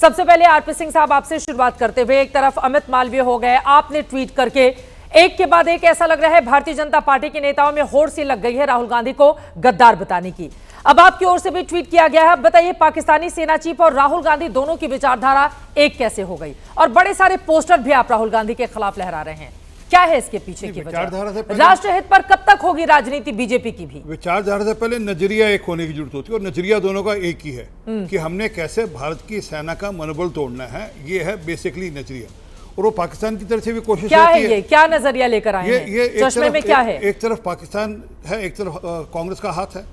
सबसे पहले आरपी सिंह साहब आपसे शुरुआत करते हुए, एक तरफ अमित मालवीय हो गए, आपने ट्वीट करके एक के बाद एक ऐसा लग रहा है भारतीय जनता पार्टी के नेताओं में होड़ सी लग गई है राहुल गांधी को गद्दार बताने की। अब आपकी ओर से भी ट्वीट किया गया है। बताइए, पाकिस्तानी सेना चीफ और राहुल गांधी दोनों की विचारधारा एक कैसे हो गई? और बड़े सारे पोस्टर भी आप राहुल गांधी के खिलाफ लहरा रहे हैं, क्या है इसके पीछे की वजह? राष्ट्रहित पर कब तक होगी राजनीति बीजेपी की भी? विचारधारा से पहले नजरिया एक होने की जरूरत होती है, और नजरिया दोनों का एक ही है कि हमने कैसे भारत की सेना का मनोबल तोड़ना है। ये है बेसिकली नजरिया, और वो पाकिस्तान की तरफ से भी कोशिश क्या रहती है। ये क्या नजरिया लेकर आए हैं? ये चश्मे में क्या है? एक तरफ पाकिस्तान है, एक तरफ कांग्रेस का हाथ है,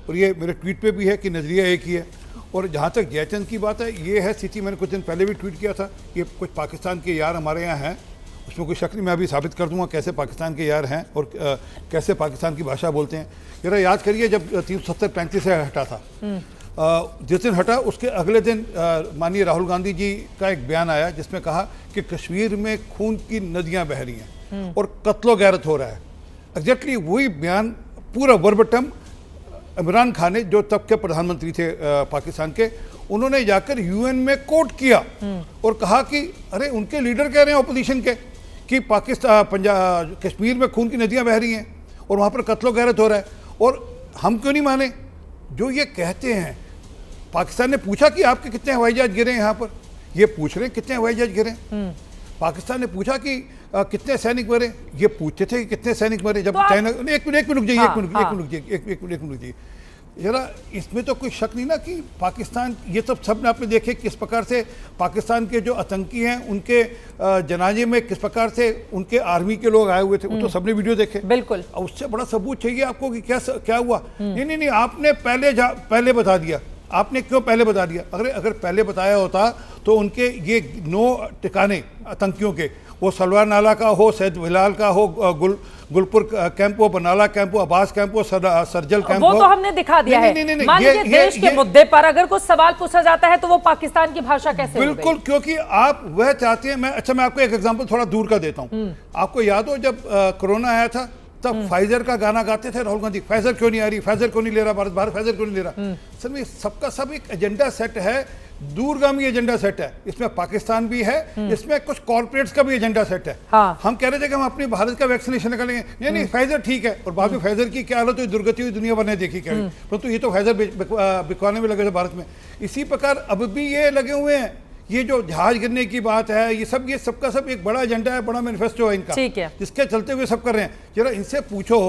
और ये मेरे ट्वीट पे भी है कि नजरिया एक ही है। और जहाँ तक जयचंद की बात है, ये है स्थिति, मैंने कुछ दिन पहले भी ट्वीट किया था, ये कुछ पाकिस्तान के यार हमारे यहाँ हैं, उसमें कोई शक नहीं, मैं अभी साबित कर दूंगा कैसे पाकिस्तान के यार हैं और कैसे पाकिस्तान की भाषा बोलते हैं। जरा याद करिए, जब 370-35 से हटा था, जिस दिन हटा उसके अगले दिन माननीय राहुल गांधी जी का एक बयान आया जिसमें कहा कि कश्मीर में खून की नदियां बह रही हैं और कत्लो गैरत हो रहा है। एग्जैक्टली वही बयान पूरा वर्बटम इमरान खान ने, जो तब के प्रधानमंत्री थे पाकिस्तान के, उन्होंने जाकर यूएन में कोट किया और कहा कि अरे उनके लीडर कह रहे हैं ऑपोजिशन के कि पाकिस्तान पंजाब कश्मीर में खून की नदियां बह रही हैं और वहाँ पर कत्लो गैरत हो रहा है, और हम क्यों नहीं माने जो ये कहते हैं। पाकिस्तान ने पूछा कि आपके कितने हवाई जहाज गिरे यहाँ पर, ये पूछ रहे हैं कितने हवाई जहाज गिरे। पाकिस्तान ने पूछा कि कितने सैनिक मरे, ये पूछते थे कि कितने सैनिक मरे। जब चाइना एक मिनट रुक जाइए, जरा इसमें तो कोई शक नहीं ना कि पाकिस्तान, ये सब आपने देखे किस प्रकार से पाकिस्तान के जो आतंकी हैं उनके जनाजे में किस प्रकार से उनके आर्मी के लोग आए हुए थे, वो तो सबने वीडियो देखे। बिल्कुल, उससे बड़ा सबूत चाहिए आपको कि क्या हुआ। नहीं, आपने पहले बता दिया। आपने क्यों पहले बता दिया? अगर पहले बताया होता तो उनके ये 9 ठिकाने आतंकियों के, वो सलवार नाला का हो, सैद विलाल का हो, गुलपुर कैंप हो, बनाला कैंप हो, अब्बास कैंप हो, सरजल कैंप हो, वो तो हमने दिखा दिया है। मान लीजिए देश के मुद्दे पर अगर कुछ सवाल पूछा जाता है तो वो पाकिस्तान की भाषा कैसे? बिल्कुल, क्योंकि आप वह चाहते हैं। मैं आपको एक एग्जांपल थोड़ा दूर का देता हूं। आपको याद हो जब कोरोना आया था तब फाइजर का गाना गाते थे राहुल गांधी, फाइजर क्यों नहीं आ रही, फाइजर क्यों नहीं ले रहा भारत फाइजर क्यों नहीं ले रहा। सर में सबका सब एक एजेंडा सेट है, दूरगामी एजेंडा सेट है। इसमें पाकिस्तान भी है, इसमें कुछ कॉर्पोरेट्स का भी एजेंडा सेट है। हम कह रहे थे कि हम अपनी भारत का वैक्सीनेशन निकालेंगे, नहीं फाइजर ठीक है, और बाद में फाइजर की क्या हालत हुई, दुर्गति हुई, दुनिया भर ने देखी क्या हुई। परंतु ये तो फाइजर बिकवाने में लगे थे भारत में। इसी प्रकार अब भी ये लगे हुए हैं। ये जो जहाज गिरने की बात है, ये सबका सब एक बड़ा एजेंडा है, बड़ा मैनिफेस्टो है इनका, जिसके चलते हुए सब कर रहे हैं। जरा इनसे पूछो,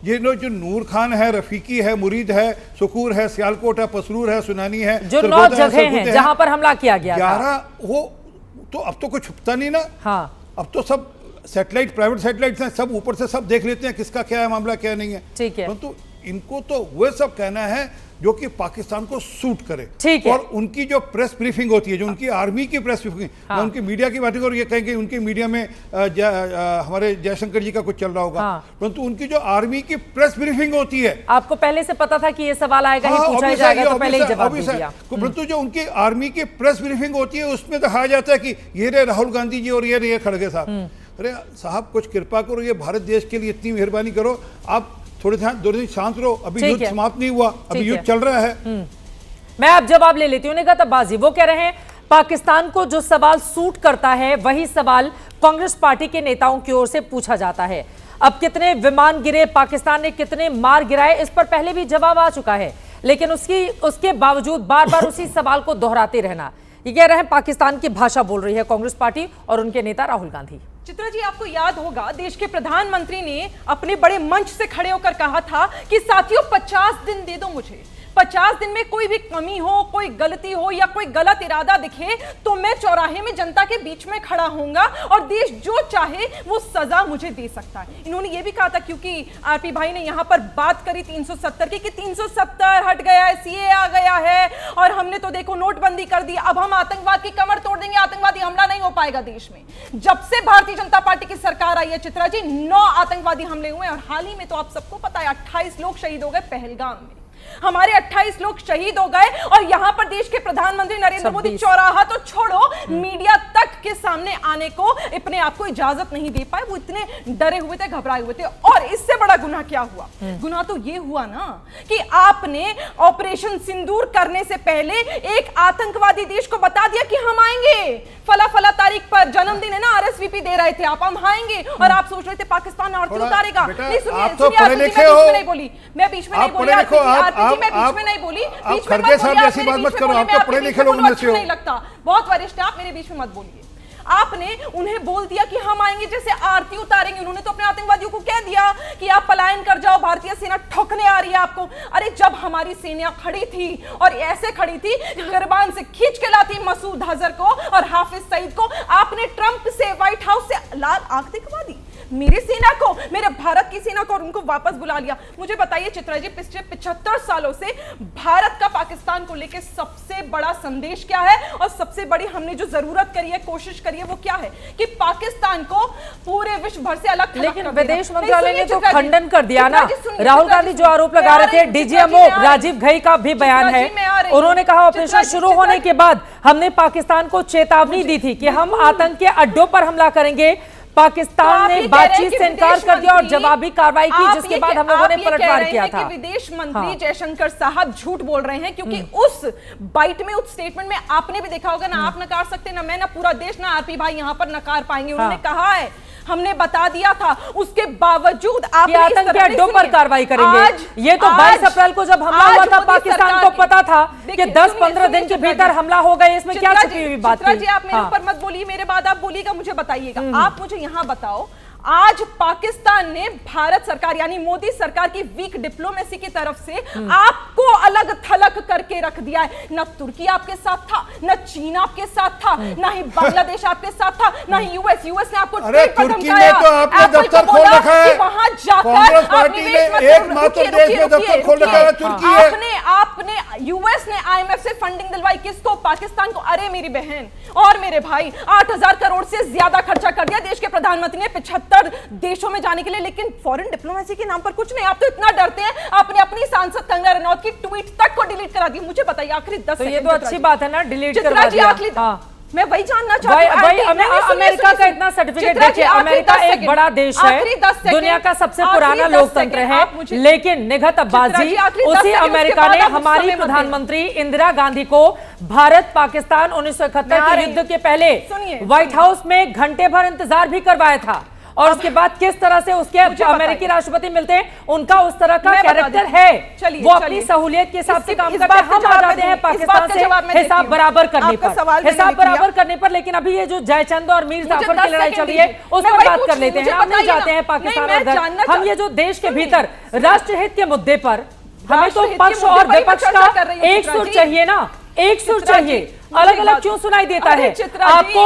ये लोग जो नूर खान है, रफीकी है, मुरीद है, सुकूर है, सियालकोट है, पसरूर है, सुनानी है, जो 9 जगह हैं जहां पर हमला किया गया 11, वो तो अब तो कोई छुपता नहीं ना। अब तो सब सैटेलाइट, प्राइवेट सैटेलाइट हैं, सब ऊपर से सब देख लेते हैं किसका क्या है मामला, क्या नहीं है। ठीक है, परंतु इनको तो वह सब कहना है जो कि पाकिस्तान को सूट करे। ठीक है। और उनकी जो प्रेस ब्रीफिंग होती है, जो उनकी आर्मी की प्रेस ब्रीफिंग, मैं उनकी मीडिया की बात करूँ, ये कहेंगे उनकी मीडिया में हमारे जयशंकर जी का कुछ चल रहा होगा, परंतु उनकी जो आर्मी की प्रेस ब्रीफिंग होती है, आपको पहले से पता था कि ये सवाल आएगा, ही पूछा जाएगा, तो पहले ही जवाब दे दिया। परंतु जो उनकी आर्मी की प्रेस ब्रीफिंग होती है उसमें दिखाया जाता है कि ये रे राहुल गांधी जी और ये रे खड़गे साहब। अरे साहब, कुछ कृपा करो, ये भारत देश के लिए इतनी मेहरबानी करो, आप थोड़े दिन शांत रहो। अभी युद्ध समाप्त नहीं हुआ, अभी युद्ध चल रहा है। मैं अब जवाब ले लेती हूँ। उन्होंने कहा बाजी, वो कह रहे हैं पाकिस्तान को जो सवाल सूट करता है वही सवाल कांग्रेस पार्टी के नेताओं की ओर से पूछा जाता है। अब कितने विमान गिरे, पाकिस्तान ने कितने मार गिराए, इस पर पहले भी जवाब आ चुका है, लेकिन उसके बावजूद बार बार उसी सवाल को दोहराते रहना। ये कह रहे हैं पाकिस्तान की भाषा बोल रही है कांग्रेस पार्टी और उनके नेता राहुल गांधी। चित्रा जी, आपको याद होगा देश के प्रधानमंत्री ने अपने बड़े मंच से खड़े होकर कहा था कि साथियों 50 दिन दे दो मुझे, 50 दिन में कोई भी कमी हो, कोई गलती हो या कोई गलत इरादा दिखे तो मैं चौराहे में जनता के बीच में खड़ा होऊंगा और देश जो चाहे वो सजा मुझे दे सकता है। इन्होंने ये भी कहा था, क्योंकि आरपी भाई ने यहाँ पर बात करी 370 की कि 370 हट गया है, सीए आ गया है और हमने तो देखो नोटबंदी कर दी, अब हम आतंकवाद की कमर तोड़ देंगे, आतंकवादी हमला नहीं हो पाएगा देश में। जब से भारतीय जनता पार्टी की सरकार आई है चित्रा जी, 9 आतंकवादी हमले हुए और हाल ही में तो आप सबको पता है 28 लोग शहीद हो गए पहलगाम में। हमारे 28 लोग शहीद हो गए और यहां पर देश के प्रधानमंत्री नरेंद्र मोदी चौराहा तो छोड़ो, मीडिया तक के सामने आने को अपने आप को इजाजत नहीं दे पाए। वो इतने डरे हुए थे, घबराए हुए थे। और इससे बड़ा गुनाह क्या हुआ? गुनाह तो ये हुआ ना कि आपने ऑपरेशन सिंदूर करने से पहले एक आतंकवादी देश को बता दिया कि हम आएंगे, फला फला तारीख पर जन्मदिन है ना, आरएसवीपी दे रहे थे आप, हम आएंगे। और आप सोच रहे थे पाकिस्तान आरती उतारेगा। नहीं सुनिए, आप तो पढ़े लिखे हो, मैं बोली, मैं बीच में नहीं बोली, मैं बीच में नहीं बोली, बीच में खड़गे साहब जैसी बात मत करो, आप तो पढ़े लिखे लोग में से हो। नहीं लगता, बहुत वरिष्ठ है आप, मेरे बीच में मत बोलिए। आपने उन्हें बोल दिया कि हम आएंगे, जैसे आरती उतारेंगे। उन्होंने तो अपने आतंकवादियों को कह दिया कि आप पलायन कर जाओ, भारतीय सेना ठोकने आ रही है आपको। अरे जब हमारी सेना खड़ी थी और ऐसे खड़ी थी, गिरबान से खींच के लाती मसूद अजहर को और हाफिज सईद को, आपने ट्रंप से, व्हाइट हाउस से लाल आंख दिखवा दी मेरी सेना को, मेरे भारत की सेना को, और उनको वापस बुला लिया। मुझे बताइए चित्रा जी, पिछले 75 सालों से भारत का पाकिस्तान को लेकर सबसे बड़ा संदेश क्या है और सबसे बड़ी हमने जो जरूरत करी है, कोशिश करी है, वो क्या है कि पाकिस्तान को पूरे विश्व भर से अलग। लेकिन विदेश मंत्रालय ने तो खंडन कर दिया ना। राहुल गांधी जो आरोप लगा रहे थे, डीजीएमओ राजीव घई का भी बयान है, उन्होंने कहा ऑपरेशन शुरू होने के बाद हमने पाकिस्तान को चेतावनी दी थी कि हम आतंक के अड्डों पर हमला करेंगे। पाकिस्तान ने बातचीत से इनकार कर दिया और जवाबी कार्रवाई की, जिसके बाद हम लोगों ने पलटवार किया था। विदेश मंत्री जयशंकर साहब झूठ बोल रहे हैं, क्योंकि उस बाइट में, उस स्टेटमेंट में आपने भी देखा होगा ना, आप नकार सकते ना मैं ना पूरा देश ना आरपी भाई यहां पर नकार पाएंगे। उन्होंने कहा है, हमने बता दिया था, उसके बावजूद आप आतंक के अड्डों पर कार्रवाई करेंगे। ये तो 22 अप्रैल को जब हमला हुआ था, पाकिस्तान को पता था कि 10-15 दिन के भीतर हमला होगा। इसमें क्या छुपी हुई बात थी? जी आप मेरे ऊपर मत बोलिए, मेरे बाद आप बोलिएगा, मुझे बताइएगा। आप मुझे यहां बताओ, आज पाकिस्तान ने भारत सरकार यानी मोदी सरकार की वीक डिप्लोमेसी की तरफ से आपको अलग थलग करके रख दिया है। न तुर्की आपके साथ था, न चीन आपके साथ था, न ही बांग्लादेश आपके साथ था, न ही यूएस ने आपको तुर्की में तो आपने दफ्तर खोल रखा है, वहां जाकर कांग्रेस पार्टी ने एकमात्र देश में दफ्तर खोल रखा है तुर्की है। आपने यूएस ने आईएमएफ से फंडिंग दिलवाई, किसको? पाकिस्तान को। अरे मेरी बहन और मेरे भाई, 8000 करोड़ से ज्यादा खर्चा कर दिया देश के प्रधानमंत्री ने 75 देशों में जाने के लिए, लेकिन फॉरेन डिप्लोमेसी के नाम पर कुछ नहीं। आप तो इतना डरते हैं, आपने अपनी सांसद कंगना रनौत की ट्वीट तक को डिलीट करा दी। मुझे बताइए आखिरी 10 सेकंड। ये तो अच्छी बात है ना, डिलीट करवा दिया। मैं वही जानना चाहती हूं, अमेरिका का इतना सर्टिफिकेट देखिए, अमेरिका एक बड़ा देश है, दुनिया का सबसे पुराना लोकतंत्र है, लेकिन निगहत अब्बासी, उसी अमेरिका ने हमारी प्रधानमंत्री इंदिरा गांधी को भारत पाकिस्तान 1971 के युद्ध के पहले व्हाइट हाउस में घंटे भर इंतजार भी करवाया था। और उसके बाद किस तरह से उसके अमेरिकी राष्ट्रपति मिलते हैं, उनका उस तरह का कैरेक्टर है। वो अपनी सहूलियत के हिसाब से काम करते हैं। हम आ जाते हैं पाकिस्तान से हिसाब बराबर करने पर, लेकिन अभी ये जो जयचंद और मीर जाफर की लड़ाई चल रही है उस पर बात कर लेते हैं। हम नहीं जाते हैं पाकिस्तान अंदर, हम ये जो देश के भीतर राष्ट्रहित के मुद्दे पर हमें तो पक्ष और विपक्ष का एक सुर चाहिए ना, एक सुर चाहिए। अलग अलग क्यों सुनाई देता है आपको?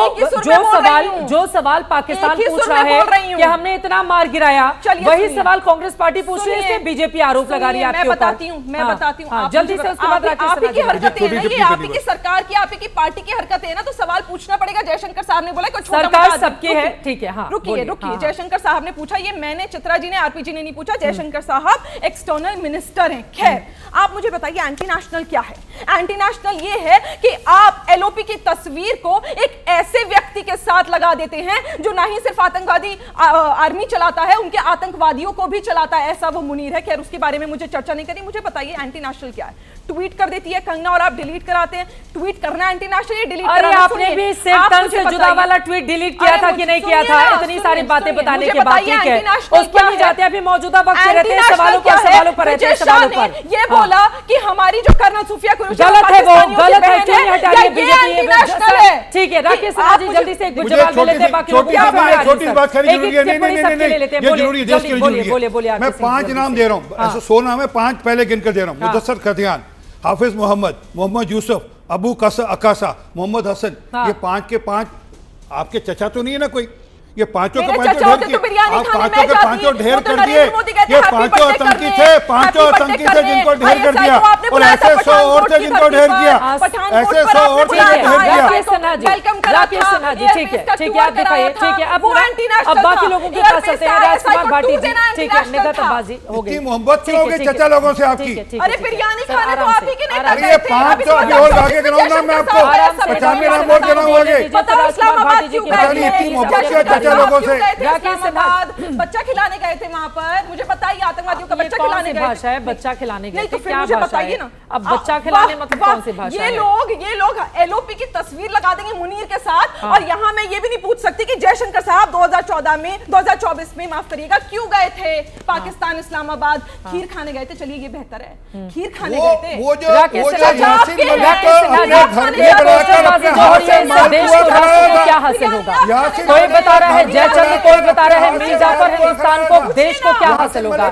जो सवाल पाकिस्तान पूछ रहा है कि हमने इतना मार गिराया, वही सवाल कांग्रेस पार्टी पूछ रही है, बीजेपी आरोप लगा रही है। मैं बताती हूँ जल्दी से, उसके बाद आप ही की हरकतें हैं, ये आप ही की सरकार की, आप ही की पार्टी की हरकतें हैं ना, तो सवाल पूछना पड़ेगा। जयशंकर साहब ने बोला कि सरकार सबकी है, ठीक है। हाँ, रुकिए, जयशंकर साहब ने पूछा, ये मैंने, चित्रा जी ने, आरपी जी ने नहीं पूछा। जयशंकर साहब एक्सटर्नल मिनिस्टर हैं। खैर, आप मुझे बताइए एंटी नेशनल क्या है? एंटी नेशनल ये है कि आप एलओपी की तस्वीर को एक ऐसे व्यक्ति के साथ लगा देते हैं जो ना ही सिर्फ आतंकवादी आर्मी चलाता है, उनके आतंकवादियों को भी चलाता है, ऐसा वो मुनीर है। खैर, उसके बारे में मुझे चर्चा नहीं करनी। मुझे बताइए एंटी नेशनल क्या है? ट्वीट कर देती है कंगना और आप डिलीट कराते हैं। ट्वीट करना एंटी नेशनल, ये डिलीट करना। आपने भी सिर्फ तन से जुदा वाला ट्वीट डिलीट किया था कि नहीं किया था? इतनी सारी बातें बताने के बाद ठीक है, उस पर नहीं जाते। अभी मौजूदा वक्त रहते हैं सवालों पर रहते हैं, सवालों पर। ये बोला कि हमारी जो कर्नल सूफिया गलत है, वो गलत है, क्यों नहीं हटाइए बीजेपी? ठीक है, राकेश सिन्हा जी जल्दी से एक जवाब ले लेते हैं, बाकी छोटी बात करनी जरूरी है। नहीं, जरूरी, देश के लिए जरूरी है। मैं 5 नाम दे रहा हूँ, ऐसे 100 नाम है, 5 पहले गिनकर दे रहा हूँ। मुदस्सर खतियान, हाफिज मोहम्मद यूसुफ, अबू अकासा, मोहम्मद हसन, ये 5 के 5 आपके चचा तो नहीं है ना कोई? ये पांचों के पांचों ढेर किए, आप पांचों के पांचों ढेर कर दिए। ये पांचों आतंकी थे, जिनको ढेर कर दिया, और ऐसे 100 और थे जिनको ढेर किया, ऐसे 100 और थे जिनको ढेर किया। सिन्हा जी, वेलकम करा राकेश था, सिन्हा जी, ठीक है, एयरबेस का ठीक है, टूर आप दिखाइए, कराया ठीक है, था, अब वो एंटी-नेशनल बाकी था, लोगों के पास एयरबेस चलते हैं, का राजकुमार ISI भाटी को जी, देना ठीक है, एंटी-नेशनल निगत था। अब्बासी हो गई। इतनी मोहब्बत ठीक क्यों है, हो गई ठीक है, चचा लोगों से ठीक आपकी? है, ठीक है, अरे ठीक है। बिरयानी सर, खाने तो आराम आप से, ही के नेता आराम अरे से। ये गए थे, 500 तो अभी बताओ, और आगे जयशंकर गिनाऊंगा मैं आपको। साहब आराम से, 95 आराम नाम से, और गिनाऊंगे। दीजिए, बताओ राजकुमार इस्लामाबाद भाटी जी क्यों के गए पास पता नहीं थे? इतनी है, मोहब्बत जयशंकर क्या चचा साहब। लोगों से? क्यों गए थे राकेश सिन्हा। इस्लामाबाद? बच्चा खिलाने गए थे वहां पर, मुझे बताइए आतंकवादियों का ये बच्चा कौन खिलाने सी गए भाषा है? थे? बच्चा खिलाने गए नहीं थे, तो फिर क्या मुझे भाषा बताइए है? ना। अब बच्चा खिलाने मतलब वाह, कौन सी भाषा ये है? लोग एलओपी की तस्वीर लगा देंगे मुनीर के साथ और यहाँ मैं ये भी नहीं पूछ सकती कि जयशंकर साहब 2024 में माफ करिएगा क्यों गए थे पाकिस्तान इस्लामाबाद? खीर खाने गए थे, चलिए ये बेहतर है, खीर खाने गए थे। वो जो राकेश सिन्हा जी, यासीन आपके मलिक हैं, को राकेश अपने सिन्हा घर जी, में बुलाकर पोस्टरबाजी अपने जो हो हाथ रही से है, इससे देश को, मालपुआ राष्ट्र को खिलाया क्या था। हासिल होगा? यासीन कोई मलिक बता रहा है ने जयचंद, कोई बता रहा है मीर जाफर, मालपुआ हिंदुस्तान खिलाया को था। देश को क्या हासिल होगा?